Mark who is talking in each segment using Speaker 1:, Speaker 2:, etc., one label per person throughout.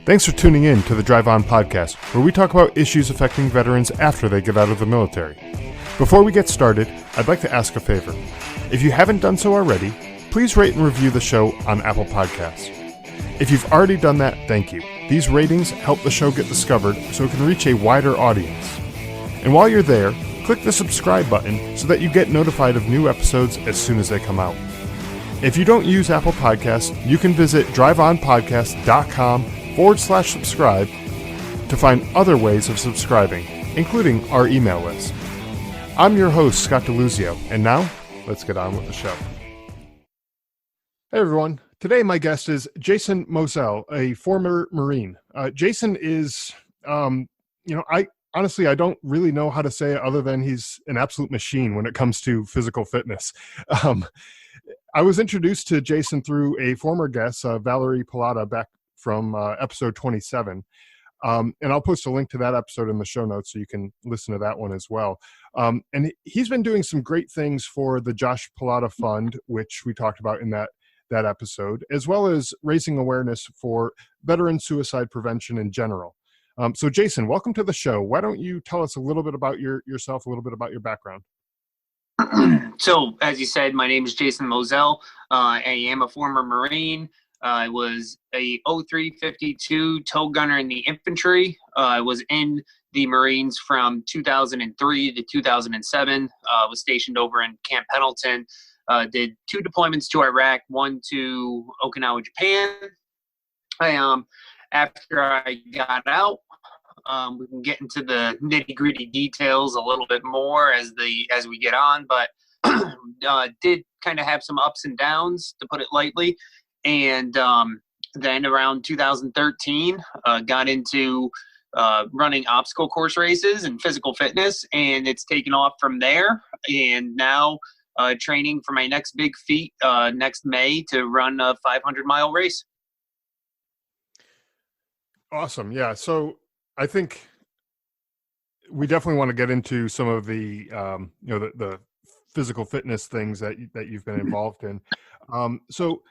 Speaker 1: Thanks for tuning in to the Drive On podcast, where we talk about issues affecting veterans after they get out of the military. Before we get started, I'd like to ask a favor. If you haven't done so already, please rate and review the show on Apple Podcasts. If you've already done that, thank you. These ratings help the show get discovered so it can reach a wider audience. And while you're there, click the subscribe button so that you get notified of new episodes as soon as they come out. If you don't use Apple Podcasts, you can visit driveonpodcast.com/subscribe to find other ways of subscribing, including our email list. I'm your host, Scott DeLuzio, and now, let's get on with the show. Hey everyone, today my guest is Jason Moselle, a former Marine. Jason is, I don't really know how to say it other than he's an absolute machine when it comes to physical fitness. I was introduced to Jason through a former guest, Valerie Pilata, back from episode 27. And I'll post a link to that episode in the show notes so you can listen to that one as well. And he's been doing some great things for the Josh Pilata Fund, which we talked about in that episode, as well as raising awareness for veteran suicide prevention in general. So Jason, welcome to the show. Why don't you tell us a little bit about yourself, a little bit about your background?
Speaker 2: So, as you said, my name is Jason Moselle. I am a former Marine. I was a 0352 tow gunner in the infantry. I was in the Marines from 2003 to 2007. Was stationed over in Camp Pendleton. Did 2 deployments to Iraq, 1 to Okinawa, Japan. After I got out, we can get into the nitty-gritty details a little bit more as we get on, but did kind of have some ups and downs, to put it lightly. And then around 2013, got into running obstacle course races and physical fitness, and it's taken off from there. And now training for my next big feat next May to run a 500-mile race.
Speaker 1: Awesome. Yeah. So I think we definitely want to get into some of the, the physical fitness things that you've been involved in. So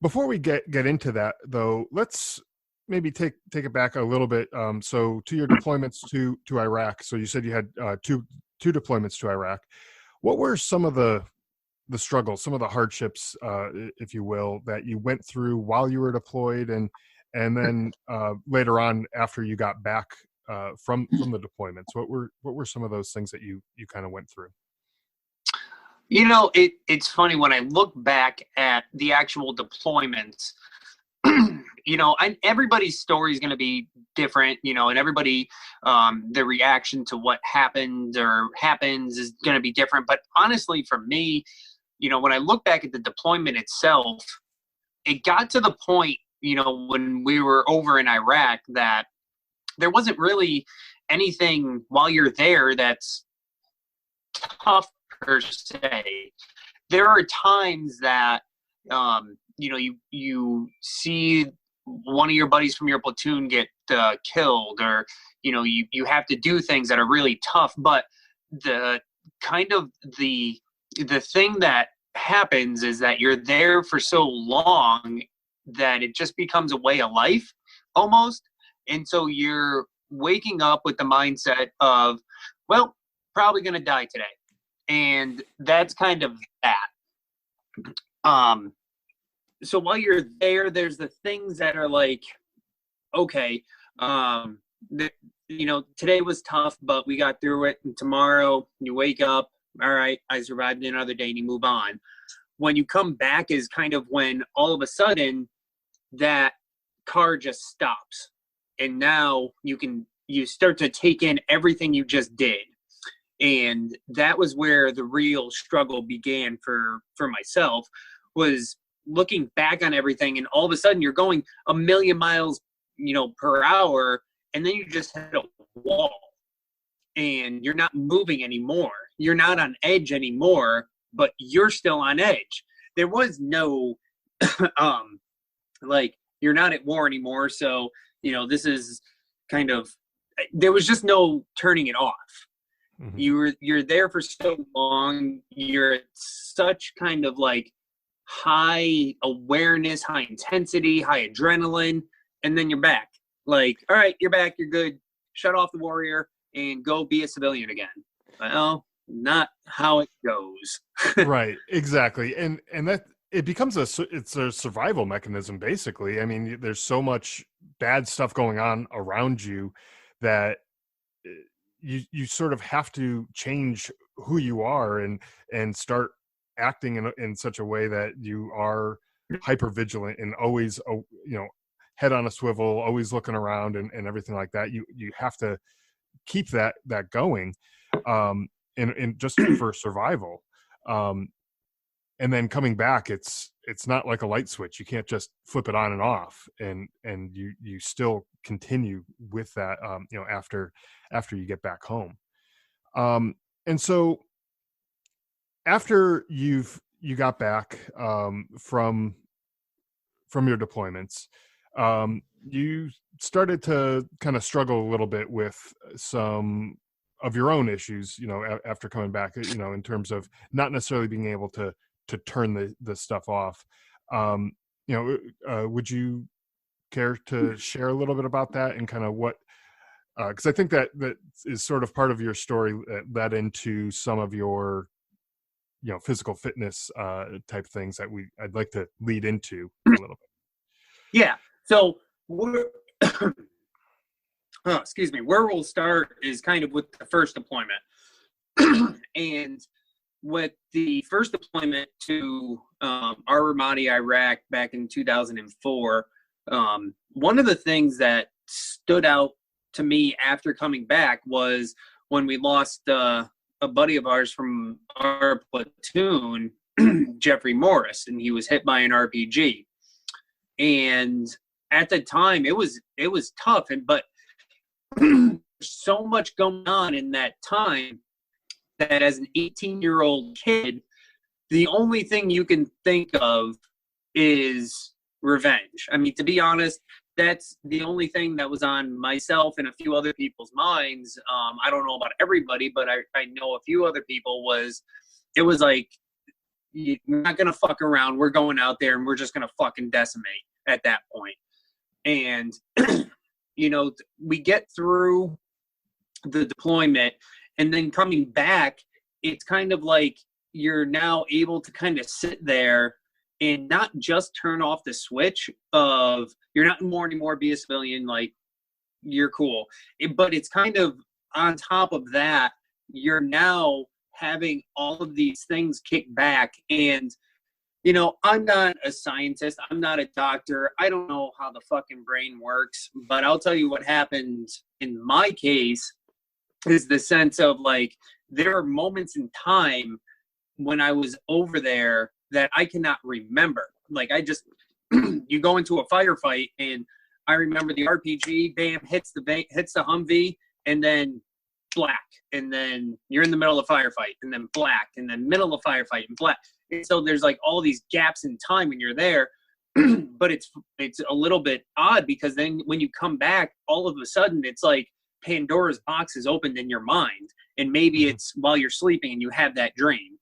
Speaker 1: before we get into that, though, let's maybe take it back a little bit. So to your deployments to Iraq. So you said you had two deployments to Iraq. What were some of the struggles, some of the hardships, if you will, that you went through while you were deployed, and then later on after you got back from the deployments? What were some of those things that you kind of went through?
Speaker 2: You know, it's funny when I look back at the actual deployments. Everybody's story is going to be different, and everybody, the reaction to what happened or happens is going to be different. But honestly, for me, when I look back at the deployment itself, it got to the point, when we were over in Iraq, that there wasn't really anything while you're there that's tough per se. There are times that, you see one of your buddies from your platoon get killed, or, you have to do things that are really tough. But the thing that happens is that you're there for so long that it just becomes a way of life almost. And so you're waking up with the mindset of, well, probably going to die today. And that's kind of that. So while you're there, there's the things that are like, okay, today was tough, but we got through it. And tomorrow you wake up, all right, I survived another day, and you move on. When you come back is kind of when all of a sudden that car just stops. And now you start to take in everything you just did. And that was where the real struggle began for myself, was looking back on everything. And all of a sudden you're going 1,000,000 miles, per hour. And then you just hit a wall and you're not moving anymore. You're not on edge anymore, but you're still on edge. There was no, you're not at war anymore. So, this is kind of, there was just no turning it off. Mm-hmm. You're there for so long. You're at such kind of like high awareness, high intensity, high adrenaline, and then you're back. Like, all right, you're back, you're good. Shut off the warrior and go be a civilian again. Well, not how it goes.
Speaker 1: Right, exactly. And that it becomes it's a survival mechanism basically. I mean, there's so much bad stuff going on around you that you sort of have to change who you are and start acting in such a way that you are hyper vigilant and always head on a swivel, always looking around and everything like that. You have to keep that going in just for survival. And then coming back, it's not like a light switch. You can't just flip it on and off, and you still continue with that after you get back home. And so after you got back from your deployments, you started to kind of struggle a little bit with some of your own issues, after coming back, in terms of not necessarily being able to turn the stuff off. Would you care to share a little bit about that and kind of what, because I think that is sort of part of your story that led into some of your, physical fitness type things that I'd like to lead into a little bit.
Speaker 2: Yeah. So excuse me, where we'll start is kind of with the first deployment. And with the first deployment to our Ramadi, Iraq back in 2004, one of the things that stood out to me after coming back was when we lost a buddy of ours from our platoon, Jeffrey Morris, and he was hit by an RPG. And at the time, it was tough, but so much going on in that time that as an 18-year-old kid, the only thing you can think of is revenge. I mean, to be honest, that's the only thing that was on myself and a few other people's minds. I don't know about everybody, but I know a few other people it was like, you're not going to fuck around. We're going out there and we're just going to fucking decimate at that point. And, we get through the deployment, and then coming back, it's kind of like you're now able to kind of sit there and not just turn off the switch of you're not anymore be a civilian, like you're cool. But it's kind of on top of that, you're now having all of these things kick back. And, I'm not a scientist. I'm not a doctor. I don't know how the fucking brain works, but I'll tell you what happened in my case is the sense of like, there are moments in time when I was over there that I cannot remember. Like you go into a firefight and I remember the RPG, bam, hits the Humvee, and then black. And then you're in the middle of a firefight, and then black, and then middle of a firefight and black. And so there's like all these gaps in time when you're there. But it's a little bit odd because then when you come back, all of a sudden it's like Pandora's box is opened in your mind. And maybe it's while you're sleeping and you have that dream,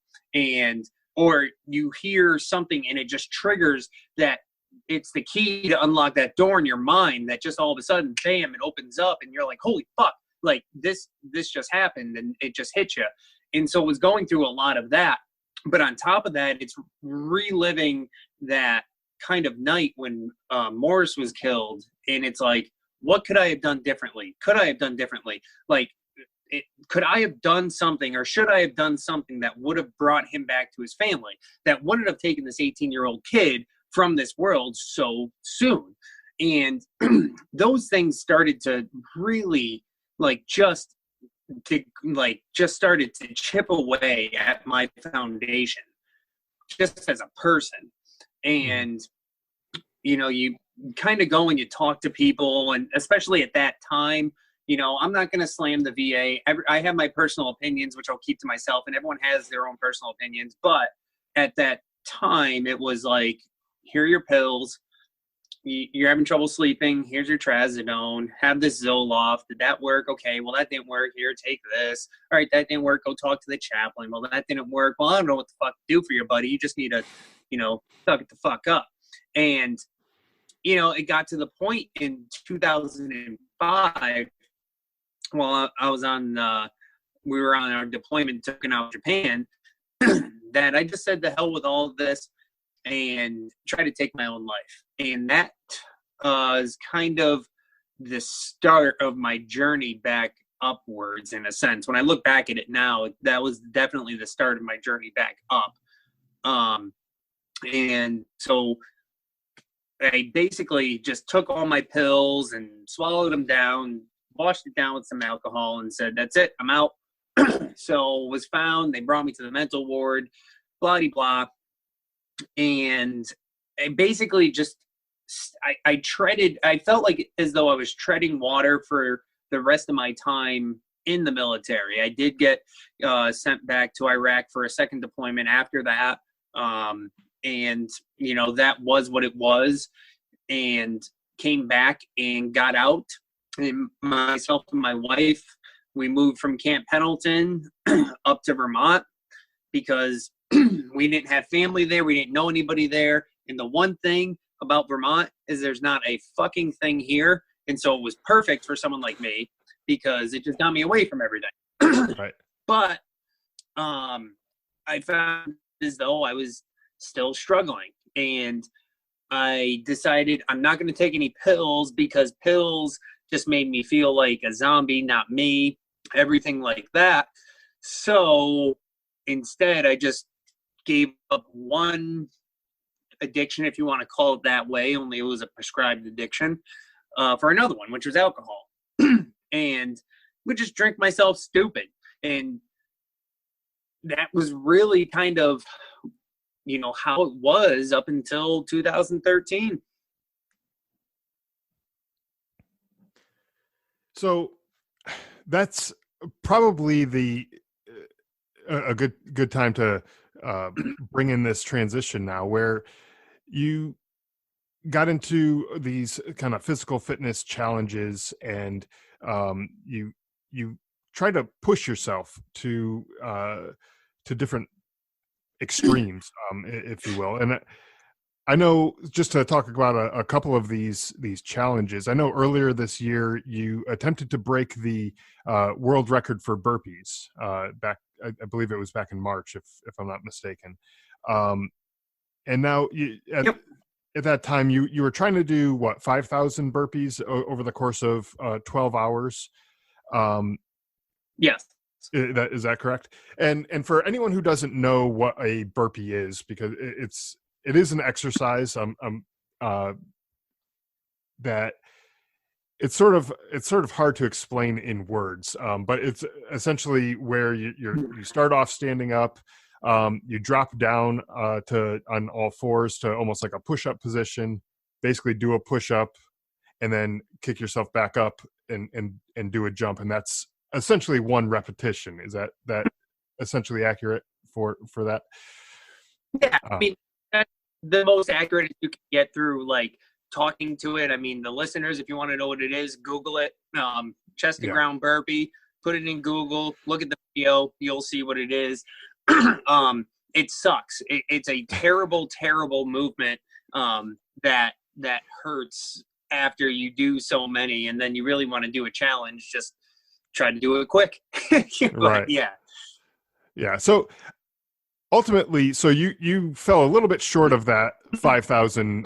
Speaker 2: or you hear something and it just triggers that it's the key to unlock that door in your mind that just all of a sudden, bam, it opens up and you're like, holy fuck, like this just happened and it just hit you. And so it was going through a lot of that. But on top of that, it's reliving that kind of night when Morris was killed. And it's like, what could I have done differently? Could I have done differently? Like, could I have done something, or should I have done something that would have brought him back to his family, that wouldn't have taken this 18-year-old kid from this world so soon? And those things started to really just started to chip away at my foundation just as a person. And you kind of go and you talk to people, and especially at that time, I'm not going to slam the VA. I have my personal opinions, which I'll keep to myself, and everyone has their own personal opinions. But at that time, it was like, here are your pills. You're having trouble sleeping. Here's your trazodone. Have this Zoloft. Did that work? Okay, well, that didn't work. Here, take this. All right, that didn't work. Go talk to the chaplain. Well, that didn't work. Well, I don't know what the fuck to do for your buddy. You just need to, suck it the fuck up. And it got to the point in 2005 while I was we were on our deployment to Okinawa, Japan, that I just said the hell with all of this and try to take my own life. And that is kind of the start of my journey back upwards, in a sense. When I look back at it now, that was definitely the start of my journey back up. And so I basically just took all my pills and swallowed them down, washed it down with some alcohol, and said, that's it, I'm out. So was found, they brought me to the mental ward, blah, blah, blah. And I basically just, I felt like as though I was treading water for the rest of my time in the military. I did get sent back to Iraq for a second deployment after that. And, that was what it was, and came back and got out. And myself and my wife, we moved from Camp Pendleton up to Vermont because we didn't have family there. We didn't know anybody there. And the one thing about Vermont is there's not a fucking thing here. And so it was perfect for someone like me because it just got me away from everything.
Speaker 1: Right.
Speaker 2: But I found as though I was still struggling. And I decided I'm not going to take any pills because pills just made me feel like a zombie, not me, everything like that. So instead, I just gave up one addiction, if you want to call it that way, only it was a prescribed addiction, for another one, which was alcohol. And would just drink myself stupid. And that was really kind of, how it was up until 2013.
Speaker 1: So that's probably a good time to bring in this transition now, where you got into these kind of physical fitness challenges, and you try to push yourself to different extremes, if you will. And I know, just to talk about a couple of these challenges, I know earlier this year you attempted to break the world record for burpees back. I believe it was back in March, if I'm not mistaken. And now at that time you were trying to do 5,000 burpees over the course of 12 hours.
Speaker 2: Yes.
Speaker 1: Is that correct? And for anyone who doesn't know what a burpee is, because it is an exercise that it's sort of hard to explain in words, but it's essentially where you start off standing up, you drop down on all fours to almost like a push-up position, basically do a push-up, and then kick yourself back up and do a jump, and that's essentially one repetition. Is that essentially accurate for that?
Speaker 2: Yeah, I mean, that's the most accurate you can get through talking to it. I mean, the listeners, if you want to know what it is, Google it. Chest to ground burpee. Put it in Google. Look at the video. You'll see what it is. It sucks. It's a terrible, terrible movement that hurts after you do so many, and then you really want to do a challenge. Just try to do it quick.
Speaker 1: Right. Yeah. So ultimately, you fell a little bit short of that 5,000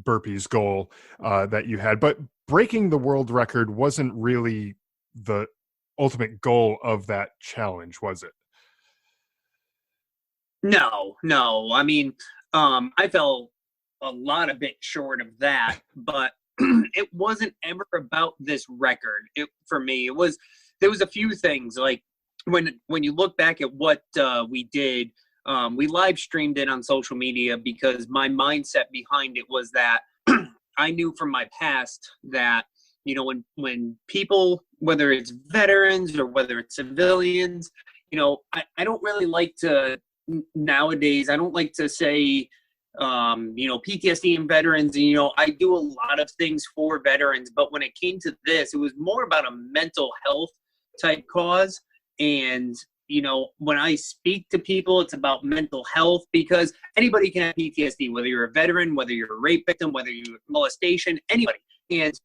Speaker 1: burpees goal that you had, but breaking the world record wasn't really the ultimate goal of that challenge, was it?
Speaker 2: No. I mean, I fell a lot a bit short of that, but it wasn't ever about this record. For me, there was a few things, like when you look back at what we did, we live streamed it on social media because my mindset behind it was that I knew from my past that, when people, whether it's veterans or whether it's civilians, I don't really like to, nowadays, I don't like to say, PTSD and veterans, and, I do a lot of things for veterans, but when it came to this, it was more about a mental health type cause. And, when I speak to people, it's about mental health, because anybody can have PTSD, whether you're a veteran, whether you're a rape victim, whether you're molestation, anybody. And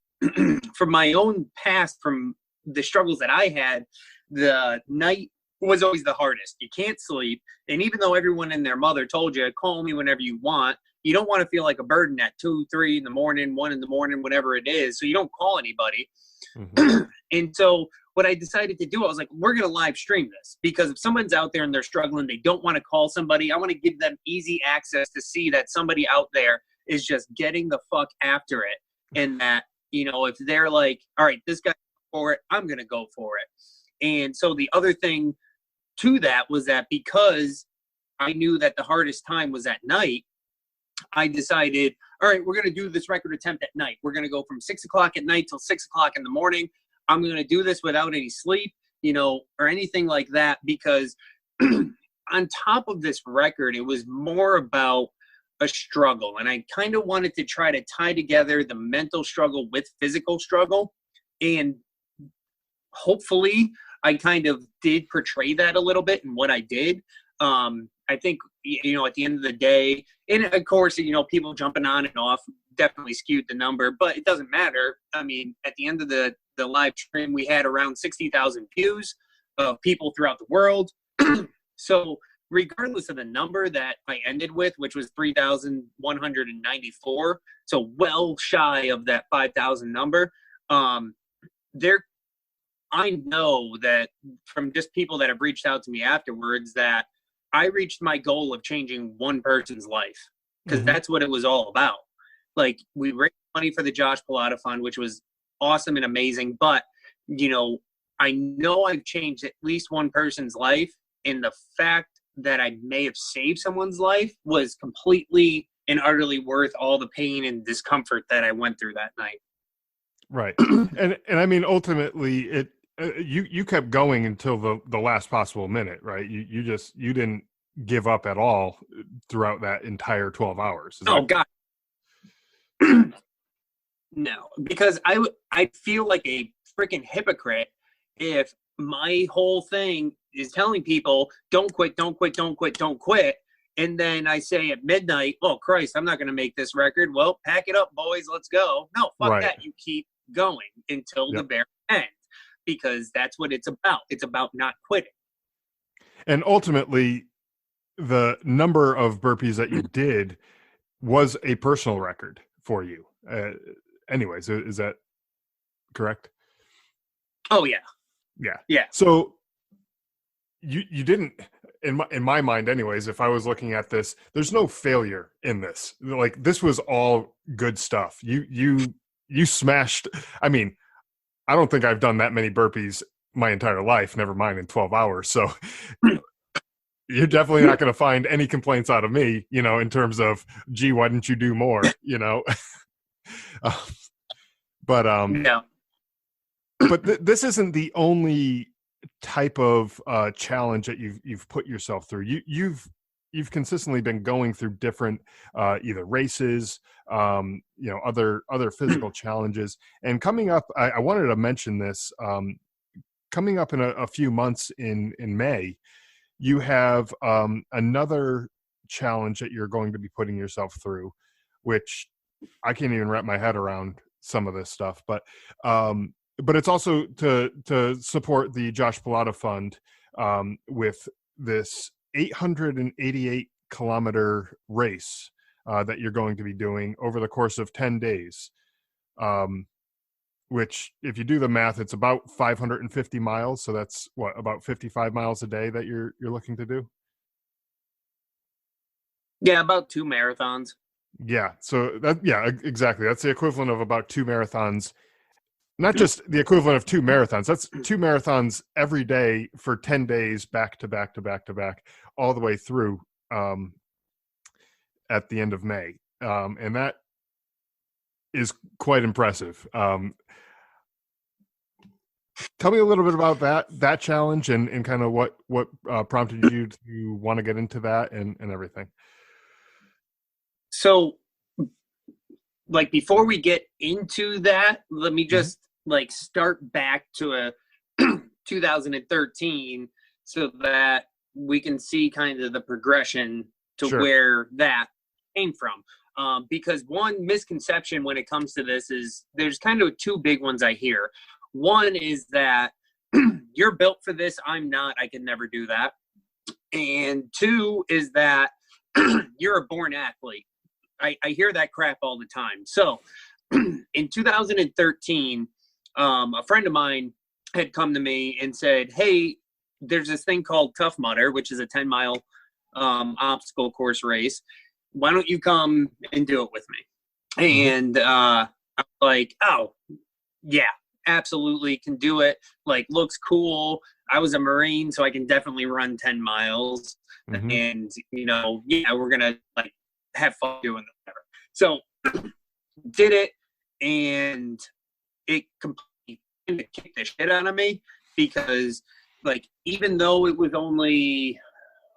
Speaker 2: from my own past, from the struggles that I had, the night was always the hardest. You can't sleep. And even though everyone and their mother told you, call me whenever you want, you don't want to feel like a burden at 2, 3 in the morning, 1 in the morning, whatever it is. So you don't call anybody. Mm-hmm. And so what I decided to do, I was like, we're going to live stream this, because if someone's out there and they're struggling, they don't want to call somebody, I want to give them easy access to see that somebody out there is just getting the fuck after it. And that, if they're like, all right, this guy's for it, I'm going to go for it. And so the other thing to that was that, because I knew that the hardest time was at night, I decided, all right, we're going to do this record attempt at night. We're going to go from 6 o'clock at night till 6 o'clock in the morning. I'm going to do this without any sleep, or anything like that, because on top of this record, it was more about a struggle. And I kind of wanted to try to tie together the mental struggle with physical struggle. And hopefully I kind of did portray that a little bit in what I did. I think, at the end of the day, and of course, people jumping on and off definitely skewed the number, but it doesn't matter. I mean, at the end of the live stream, we had around 60,000 views of people throughout the world. So regardless of the number that I ended with, which was 3,194, so well shy of that 5,000 number, I know that from just people that have reached out to me afterwards, that I reached my goal of changing one person's life, because that's what it was all about. Like, we raised money for the Josh Pilata Fund, which was awesome and amazing. But, I know I've changed at least one person's life. And the fact that I may have saved someone's life was completely and utterly worth all the pain and discomfort that I went through that night.
Speaker 1: Right. and I mean, ultimately, you kept going until the last possible minute, right? You didn't give up at all throughout that entire 12 hours.
Speaker 2: God. No, because I feel like a freaking hypocrite if my whole thing is telling people, don't quit, don't quit, don't quit, don't quit. And then I say at midnight, oh, Christ, I'm not going to make this record. Well, pack it up, boys. Let's go. No, fuck that. You keep going until the very end, because that's what it's about. It's about not quitting.
Speaker 1: And ultimately, the number of burpees that you did was a personal record for you. Anyways, is that correct?
Speaker 2: Oh, yeah.
Speaker 1: Yeah.
Speaker 2: Yeah.
Speaker 1: So you didn't, in my mind anyways, if I was looking at this, there's no failure in this. Like, this was all good stuff. You smashed. I mean, I don't think I've done that many burpees my entire life, never mind in 12 hours. So you're definitely not going to find any complaints out of me, in terms of, gee, why didn't you do more, but this isn't the only type of challenge that you've put yourself through. You've consistently been going through different either races, other physical challenges. And coming up, I wanted to mention this. Coming up in a few months in May, you have another challenge that you're going to be putting yourself through, which I can't even wrap my head around some of this stuff. But it's also to support the Josh Pilata Fund with this 888 kilometer race that you're going to be doing over the course of 10 days. Which, if you do the math, it's about 550 miles. So that's about 55 miles a day that you're looking to do?
Speaker 2: Yeah, about 2 marathons.
Speaker 1: Yeah. So exactly. That's the equivalent of about 2 marathons. Not just the equivalent of 2 marathons. That's 2 marathons every day for 10 days, back to back to back to back, all the way through at the end of May. And that is quite impressive. Tell me a little bit about that challenge and kind of what prompted you to want to get into that and everything.
Speaker 2: So, like, before we get into that, let me just start back to 2013. so that we can see kind of the progression to
Speaker 1: Sure.
Speaker 2: where that came from. Because one misconception when it comes to this is there's kind of two big ones I hear. One is that you're built for this. I'm not. I could never do that. And two is that you're a born athlete. I hear that crap all the time. So in 2013, a friend of mine had come to me and said, hey, there's this thing called Tough Mudder, which is a 10-mile obstacle course race. Why don't you come and do it with me? And I'm like, oh, yeah, absolutely can do it. Like, looks cool. I was a Marine, so I can definitely run 10 miles. And, you know, yeah, we're going to, like, have fun doing it. So did it, and it completely kicked the shit out of me because, like, even though it was only,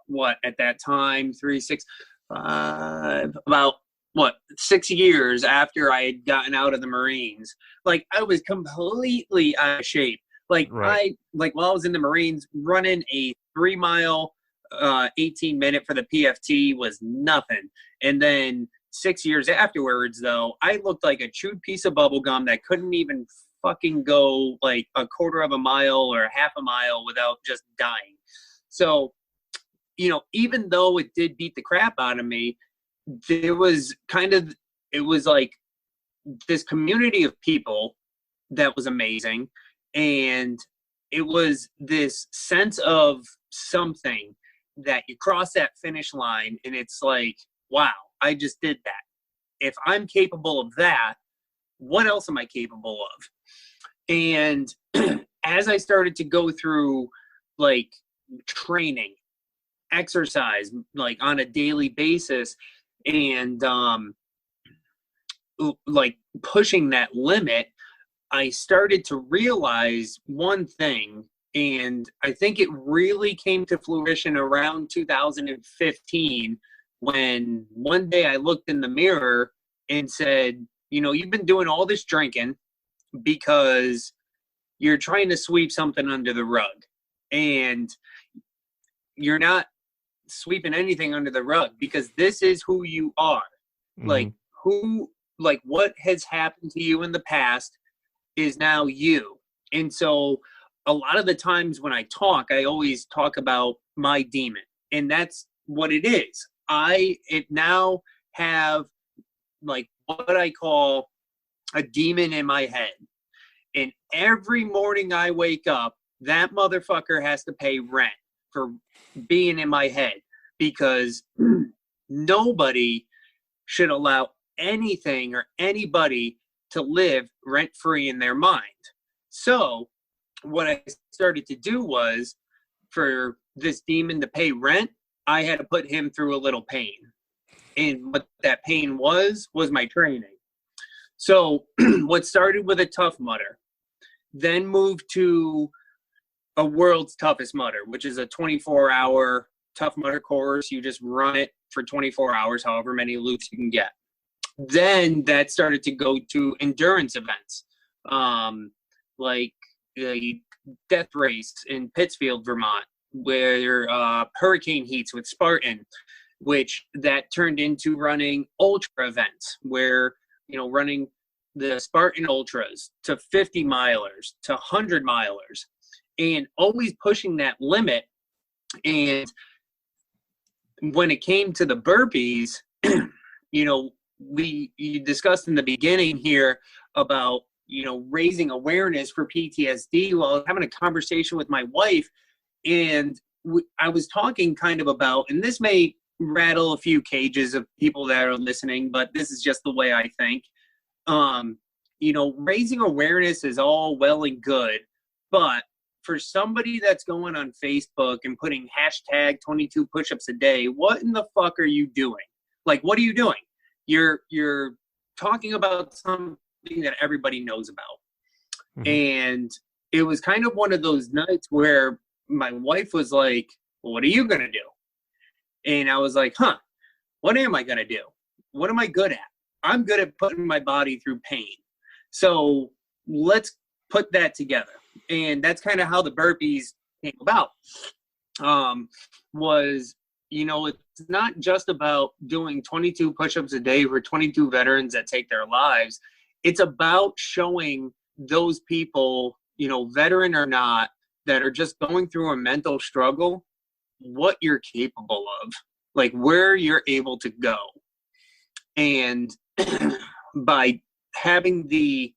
Speaker 2: what, at that time, 3, 6, 5, about, what, 6 years after I had gotten out of the Marines, like, I was completely out of shape. Like,
Speaker 1: Right.
Speaker 2: while I was in the Marines, running a 3-mile, 18-minute for the PFT was nothing. And then 6 years afterwards, though, I looked like a chewed piece of bubble gum that couldn't even fucking go like a quarter of a mile or half a mile without just dying. So, you know, even though it did beat the crap out of me, there was it was like this community of people that was amazing. And it was this sense of something that you cross that finish line and it's like, wow, I just did that. If I'm capable of that, what else am I capable of? And as I started to go through like training, exercise, like on a daily basis, and like pushing that limit, I started to realize one thing, and I think it really came to fruition around 2015 when one day I looked in the mirror and said, you know, you've been doing all this drinking because you're trying to sweep something under the rug, and you're not sweeping anything under the rug because this is who you are. Like what has happened to you in the past is now you. And so a lot of the times when I talk, I always talk about my demon, and that's what it is. It now have like what I call a demon in my head. And every morning I wake up, that motherfucker has to pay rent for being in my head, because nobody should allow anything or anybody to live rent-free in their mind. So what I started to do was, for this demon to pay rent, I had to put him through a little pain. And what that pain was my training. So what started with a Tough Mudder, then moved to a World's Toughest Mudder, which is a 24-hour Tough Mudder course. You just run it for 24 hours, however many loops you can get. Then that started to go to endurance events, like the Death Race in Pittsfield, Vermont, where hurricane heats with Spartan, which that turned into running ultra events, where, you know, running the Spartan Ultras to 50 milers to 100 milers, and always pushing that limit. And when it came to the burpees, you know, you discussed in the beginning here about, you know, raising awareness for PTSD. Well, I was having a conversation with my wife, and I was talking kind of about, and this may rattle a few cages of people that are listening, but this is just the way I think. You know, raising awareness is all well and good, but for somebody that's going on Facebook and putting hashtag 22 push-ups a day, what in the fuck are you doing? Like, what are you doing? You're talking about something that everybody knows about. And it was kind of one of those nights where my wife was like, well, what are you going to do? And I was like, what am I going to do? What am I good at? I'm good at putting my body through pain. So let's put that together. And that's kind of how the burpees came about. um, was, it's not just about doing 22 push-ups a day for 22 veterans that take their lives. It's about showing those people, veteran or not, that are just going through a mental struggle, what you're capable of, like where you're able to go. And by having the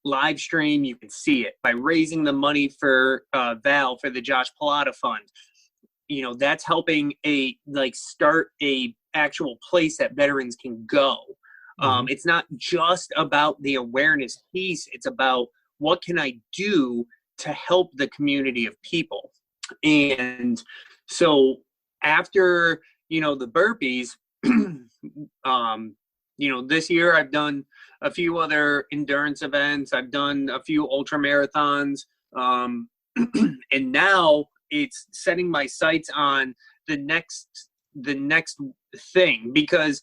Speaker 2: live stream, you can see it. By raising the money for Val for the Josh Pilata Fund, that's helping start a actual place that veterans can go. It's not just about the awareness piece. It's about what can I do to help the community of people. And so after, the burpees, this year I've done a few other endurance events. I've done a few ultra marathons. And now it's setting my sights on the next thing, because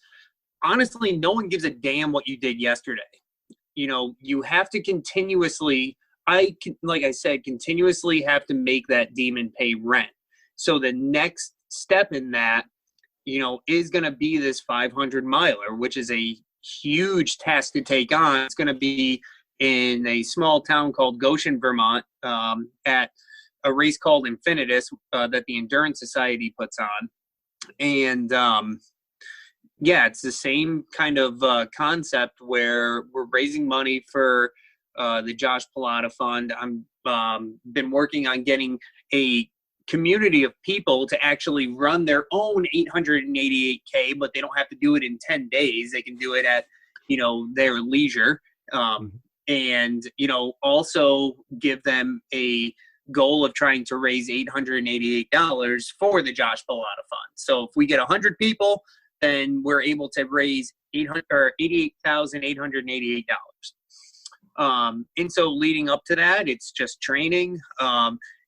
Speaker 2: honestly, no one gives a damn what you did yesterday. You have to continuously, like I said, continuously have to make that demon pay rent. So the next step in that, is going to be this 500 miler, which is a huge task to take on. It's going to be in a small town called Goshen, Vermont, at a race called Infinitus that the Endurance Society puts on. And it's the same kind of concept where we're raising money for the Josh Pilata Fund. I'm been working on getting a community of people to actually run their own 888K, but they don't have to do it in 10 days. They can do it at, their leisure. And, also give them a goal of trying to raise $888 for the Josh Pilata Fund. So if we get 100 people, then we're able to raise $88,888. And so leading up to that, it's just training.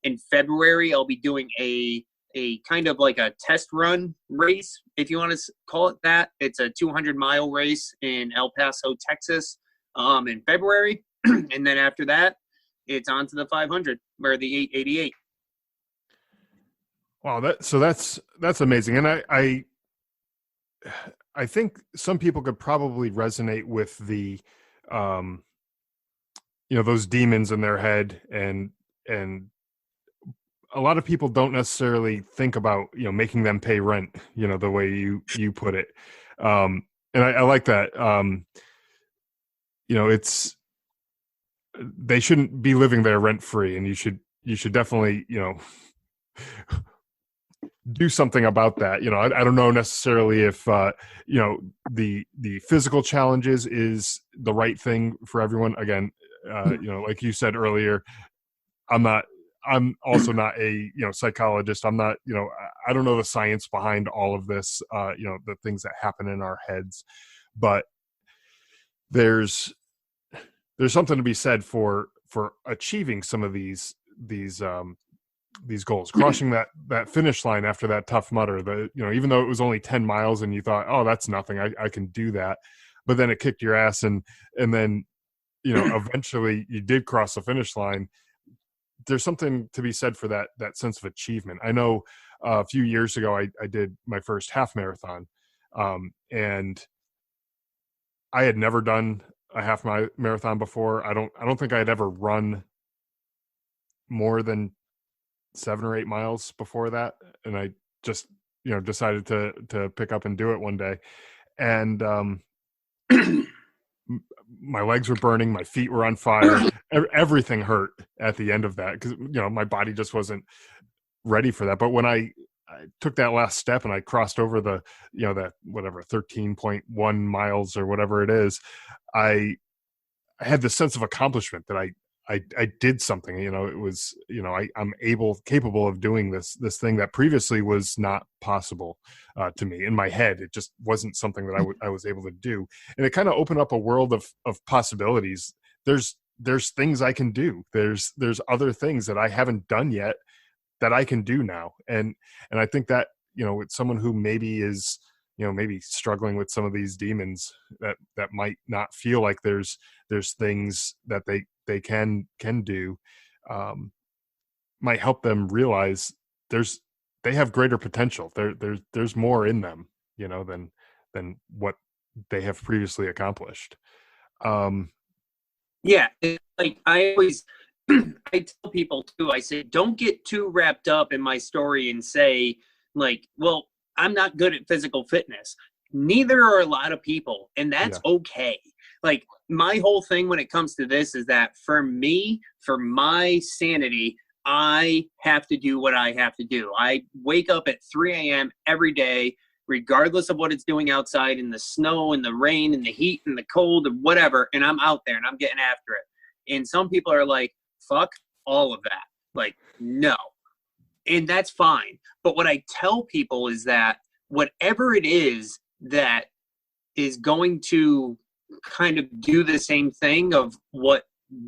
Speaker 2: In February, I'll be doing a kind of like a test run race, if you want to call it that. It's a 200-mile race in El Paso, Texas, in February. And then after that, it's on to the 500 or the 888.
Speaker 1: Wow, that's amazing. And I think some people could probably resonate with the those demons in their head, and a lot of people don't necessarily think about making them pay rent, the way you put it. And I like that. It's, they shouldn't be living there rent free, and you should definitely do something about that. I don't know necessarily if the physical challenges is the right thing for everyone. Again, like you said earlier, I'm also not a psychologist. I'm not, I don't know the science behind all of this, the things that happen in our heads, but there's something to be said for achieving some of these goals, crossing that finish line after that Tough Mudder. Even though it was only 10 miles and you thought, oh, that's nothing, I can do that, but then it kicked your ass, and then eventually you did cross the finish line. There's something to be said for that sense of achievement. I know a few years ago I did my first half marathon, and I had never done a half marathon before. I don't think I had ever run more than 7 or 8 miles before that, and I just decided to pick up and do it one day, and my legs were burning, my feet were on fire, everything hurt at the end of that, because my body just wasn't ready for that. But when I took that last step and I crossed over the that whatever 13.1 miles or whatever it is, I had this sense of accomplishment that I did something. It was I'm capable of doing this thing that previously was not possible to me. In my head, it just wasn't something that I was able to do, and it kind of opened up a world of possibilities. There's things I can do. There's other things that I haven't done yet that I can do now, and I think that with someone who maybe is maybe struggling with some of these demons, that might not feel like there's things that they can do, might help them realize there's they have greater potential. There's more in them, you know, than what they have previously accomplished.
Speaker 2: Yeah, like I always I tell people too, I say, don't get too wrapped up in my story and say, like, well, I'm not good at physical fitness. Neither are a lot of people, and that's
Speaker 1: Yeah.
Speaker 2: okay. Like, my whole thing when it comes to this is that for me, for my sanity, I have to do what I have to do. I wake up at 3 a.m. every day, regardless of what it's doing outside in the snow and the rain and the heat and the cold and whatever, and I'm out there and I'm getting after it. And some people are like, fuck all of that. Like, no. And that's fine. But what I tell people is that whatever it is that is going to kind of do the same thing of what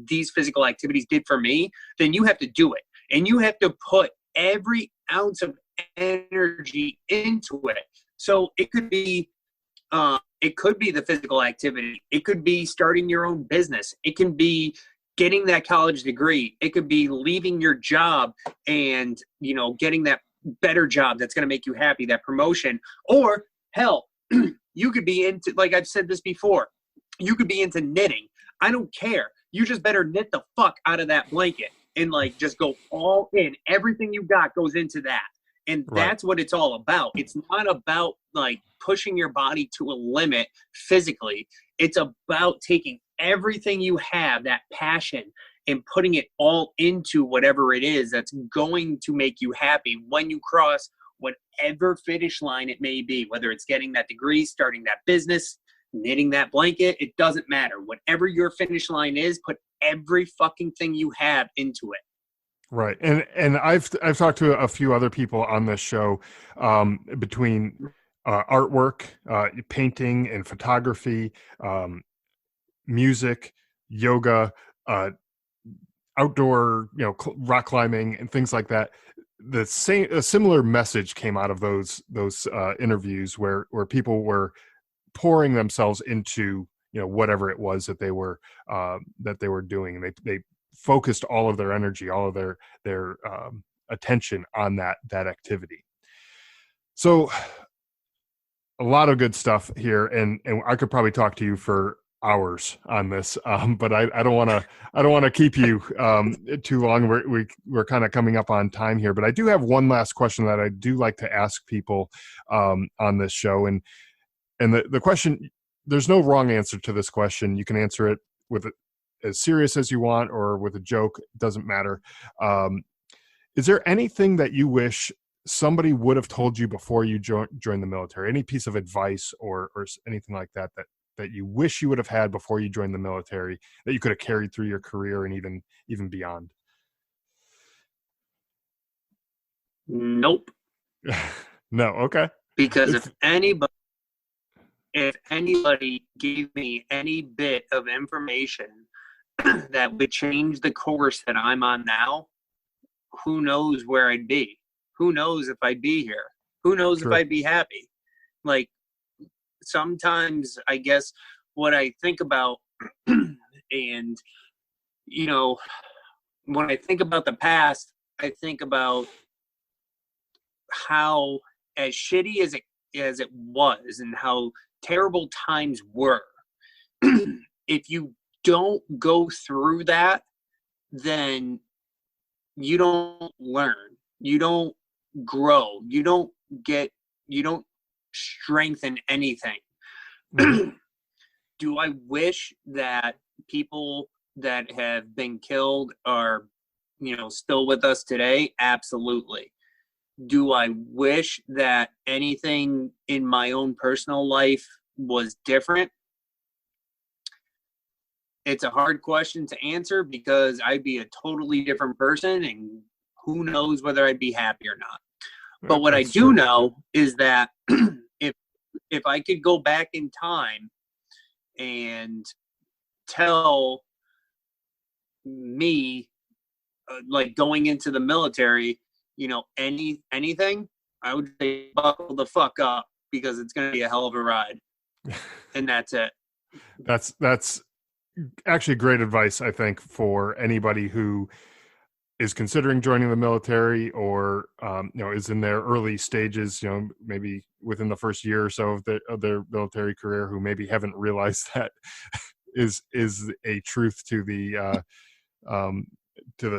Speaker 2: these physical activities did for me, then you have to do it. And you have to put every ounce of energy into it. So it could be the physical activity. It could be starting your own business. It can be getting that college degree. It could be leaving your job and, you know, getting that better job that's going to make you happy, that promotion. Or hell, you could be into, like I've said this before, you could be into knitting. I don't care. You just better knit the fuck out of that blanket and like just go all in. Everything you got goes into that. And that's what it's all about. It's not about like pushing your body to a limit physically. It's about taking everything you have, that passion, and putting it all into whatever it is that's going to make you happy when you cross whatever finish line it may be, whether it's getting that degree, starting that business, knitting that blanket, it doesn't matter. Whatever your finish line is, put every fucking thing you have into it.
Speaker 1: Right. And I've talked to a few other people on this show, between artwork, painting and photography, music, yoga, outdoor, you know, rock climbing and things like that. A similar message came out of those interviews where people were pouring themselves into, you know, whatever it was that they were doing. They focused all of their energy, all of their attention on that activity. So a lot of good stuff here, and I could probably talk to you for hours on this, but I don't want to keep you too long. We're kind of coming up on time here, but I do have one last question that I do like to ask people on this show, and the question, there's no wrong answer to this question. You can answer it with as serious as you want or with a joke. It doesn't matter. Is there anything that you wish somebody would have told you before you joined the military? Any piece of advice or anything like that you wish you would have had before you joined the military that you could have carried through your career and even beyond?
Speaker 2: Nope.
Speaker 1: No. Okay.
Speaker 2: Because if anybody gave me any bit of information that would change the course that I'm on now, who knows where I'd be? Who knows if I'd be here? Who knows if I'd be happy? Like, sometimes I guess what I think about, and, you know, when I think about the past, I think about how, as shitty as it was and how terrible times were, if you don't go through that, then you don't learn, you don't grow, you don't strengthen anything. Do I wish that people that have been killed are, you know, still with us today? Absolutely. Do I wish that anything in my own personal life was different? It's a hard question to answer because I'd be a totally different person, and who knows whether I'd be happy or not. But what I do know is that if I could go back in time and tell me, like going into the military, you know, anything, I would say buckle the fuck up because it's going to be a hell of a ride. And that's it.
Speaker 1: That's actually great advice, I think, for anybody who is considering joining the military, or is in their early stages, maybe within the first year or so of their military career, who maybe haven't realized that is a truth to the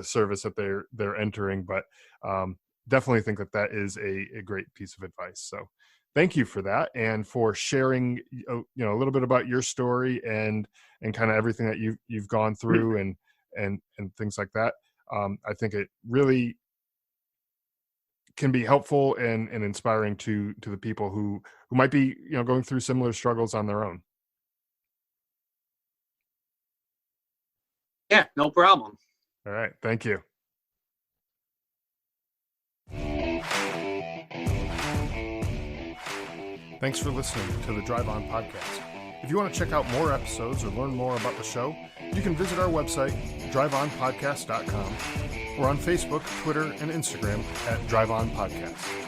Speaker 1: service that they're entering. But definitely think that is a great piece of advice. So thank you for that, and for sharing a little bit about your story and kind of everything that you've gone through and things like that. I think it really can be helpful and inspiring to the people who might be going through similar struggles on their own.
Speaker 2: Yeah, no problem.
Speaker 1: All right, thank you. Thanks for listening to the Drive On Podcast. If you want to check out more episodes or learn more about the show, you can visit our website, driveonpodcast.com, or on Facebook, Twitter, and Instagram at Drive On Podcast.